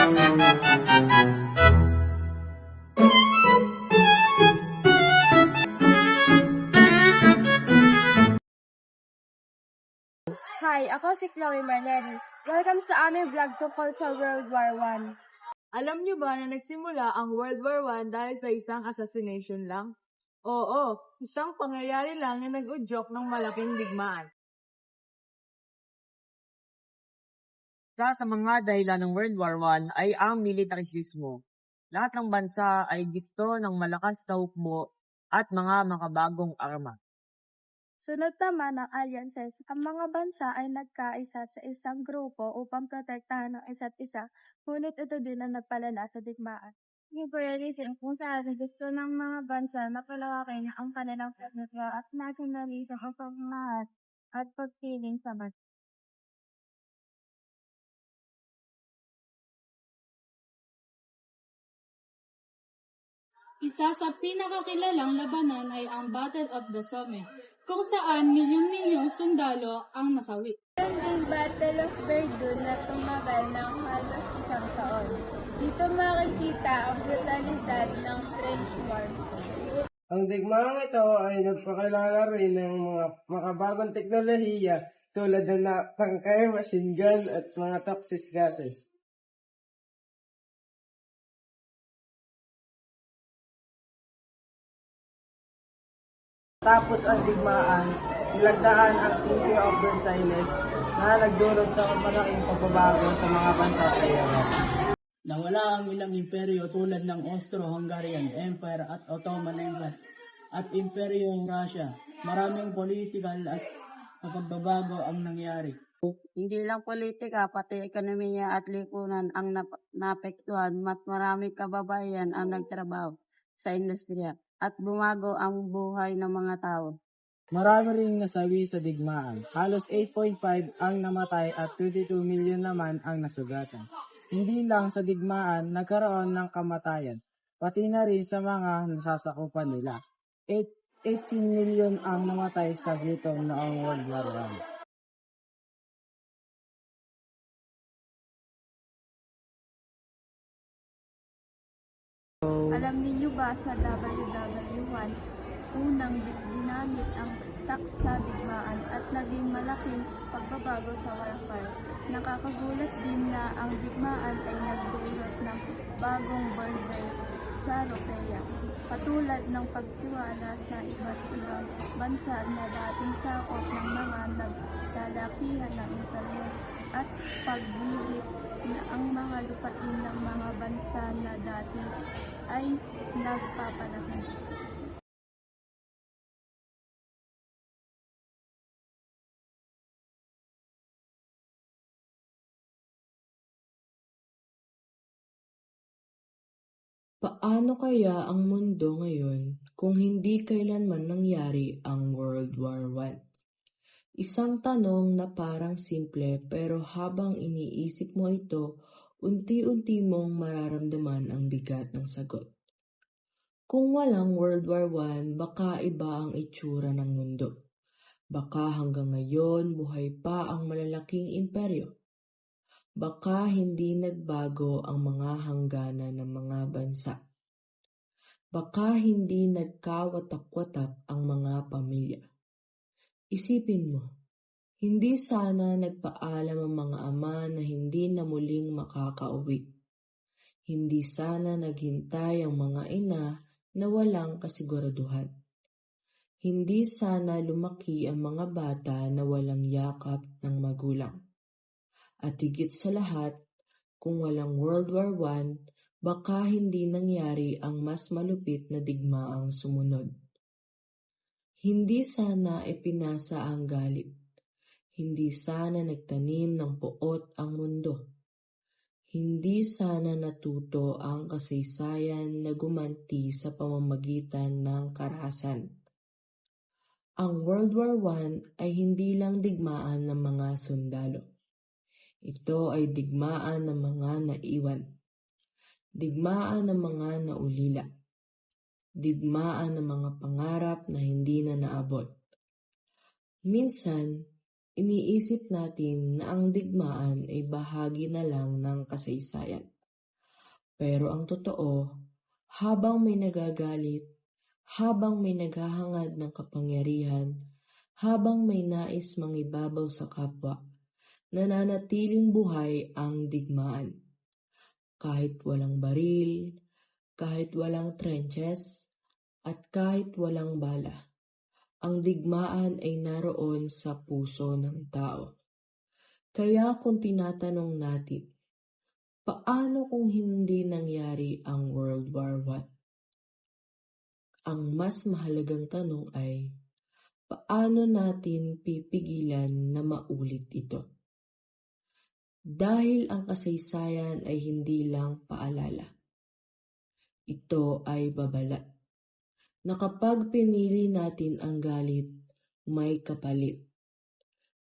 Hi, ako si Chloe Marneri. Welcome sa aming vlog tungkol sa World War I. Alam niyo ba na nagsimula ang World War I dahil sa isang assassination lang? Oo, isang pangyayari lang na nag-udyok ng malaking digmaan. Isa sa mga dahilan ng World War I ay ang militarismo. Lahat ng bansa ay gusto ng malakas na hukbo at mga makabagong arma. Sunod naman ang alliances, ang mga bansa ay nagkaisa sa isang grupo upang protektahan ang isa't isa, ngunit ito din ang nagpalala sa digmaan. Imperialism kung saan gusto ng mga bansa na palawakin ang kanilang territoryo at nationalism ang pagmahal at pagpiling sa bansa. Isa sa pinakakilalang labanan ay ang Battle of the Somme, kung saan milyon-milyong sundalo ang nasawi. Meron ding Battle of Verdun na tumagal ng halos isang taon. Dito makikita ang brutalidad ng trench warfare. Ang digmaang ito ay nagpakilala rin ng mga makabagong teknolohiya tulad ng tangkay, machine gun at mga toxic gases. Tapos ang digmaan, nilagdaan ang Treaty of Versailles na nagdulot sa malaking pagbabago sa mga bansa sa Europe. Nawala ang ilang imperyo tulad ng Austro-Hungarian Empire at Ottoman Empire at Imperyong Russia. Maraming political at pagbabago ang nangyari. Hindi lang politika, pati ekonomiya at lipunan ang naapektuhan. Mas maraming kababayan ang nagtrabaho sa industriya at bumago ang buhay ng mga tao. Marami ring nasawi sa digmaan. Halos 8.5 ang namatay at 22 milyon naman ang nasugatan. Hindi lang sa digmaan nagkaroon ng kamatayan, pati na rin sa mga nasasakupan nila. 18 milyon ang namatay sa gutom noong World War I. Alam niyo ba sa WW1, unang ginamit ang tak sa digmaan at naging malaking pagbabago sa warfare. Nakakagulat din na ang digmaan ay nagdulot ng bagong borders sa Europea, katulad ng pagtiwala sa iba't ibang bansa na dating sakop ng mga naglalakihan ng interes at paglilip na ang mga lupain ng mga bansa na dati ay nagpapalaki. Paano kaya ang mundo ngayon kung hindi kailanman nangyari ang World War I? Isang tanong na parang simple pero habang iniisip mo ito, unti-unti mong mararamdaman ang bigat ng sagot. Kung walang World War I, baka iba ang itsura ng mundo. Baka hanggang ngayon buhay pa ang malalaking imperyo. Baka hindi nagbago ang mga hangganan ng mga bansa. Baka hindi nagkawatak-watak ang mga pamilya. Isipin mo, hindi sana nagpaalam ang mga ama na hindi na muling makakauwi. Hindi sana naghintay ang mga ina na walang kasiguraduhan. Hindi sana lumaki ang mga bata na walang yakap ng magulang. At higit sa lahat, kung walang World War I, baka hindi nangyari ang mas malupit na digmaang sumunod. Hindi sana ipinasa ang galit. Hindi sana nagtanim ng puot ang mundo. Hindi sana natuto ang kasaysayan na gumanti sa pamamagitan ng karahasan. Ang World War I ay hindi lang digmaan ng mga sundalo. Ito ay digmaan ng mga naiwan. Digmaan ng mga naulila. Digmaan ng mga pangarap na hindi na naabot. Minsan, iniisip natin na ang digmaan ay bahagi na lang ng kasaysayan. Pero ang totoo, habang may nagagalit, habang may naghahangad ng kapangyarihan, habang may nais mangibabaw sa kapwa, nananatiling buhay ang digmaan. Kahit walang baril, kahit walang trenches, at kahit walang bala, ang digmaan ay naroon sa puso ng tao. Kaya kung tinatanong natin, paano kung hindi nangyari ang World War I? Ang mas mahalagang tanong ay, paano natin pipigilan na maulit ito? Dahil ang kasaysayan ay hindi lang paalala. Ito ay babala na kapag pinili natin ang galit, may kapalit.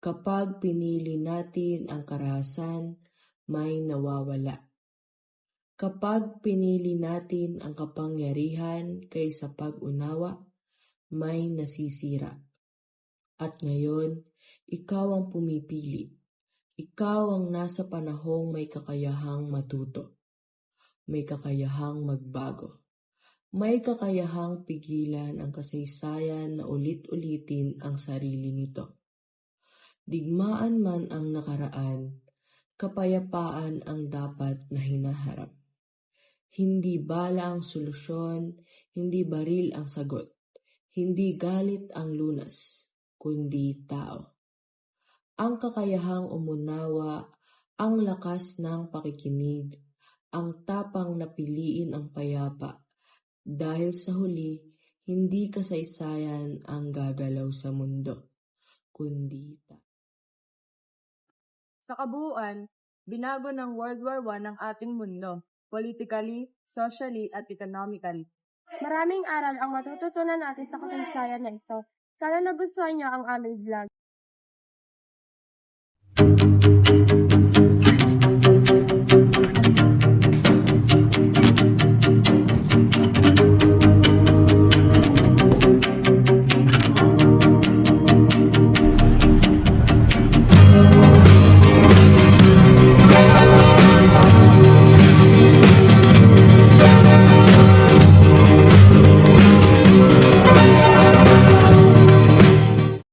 Kapag pinili natin ang karahasan, may nawawala. Kapag pinili natin ang kapangyarihan kaysa pag-unawa, may nasisira. At ngayon, ikaw ang pumipili. Ikaw ang nasa panahong may kakayahang matuto. May kakayahang magbago. May kakayahang pigilan ang kasaysayan na ulit-ulitin ang sarili nito. Digmaan man ang nakaraan, kapayapaan ang dapat na hinaharap. Hindi bala ang solusyon, hindi baril ang sagot, hindi galit ang lunas, kundi tao. Ang kakayahang umunawa, ang lakas ng pakikinig, ang tapang na piliin ang payapa, dahil sa huli, hindi kasaysayan ang gagalaw sa mundo, kundi tao. Sa kabuuan, binago ng World War I ang ating mundo, politically, socially, at economically. Maraming aral ang matututunan natin sa kasaysayan na ito. Sana nagustuhan niyo ang aming vlog.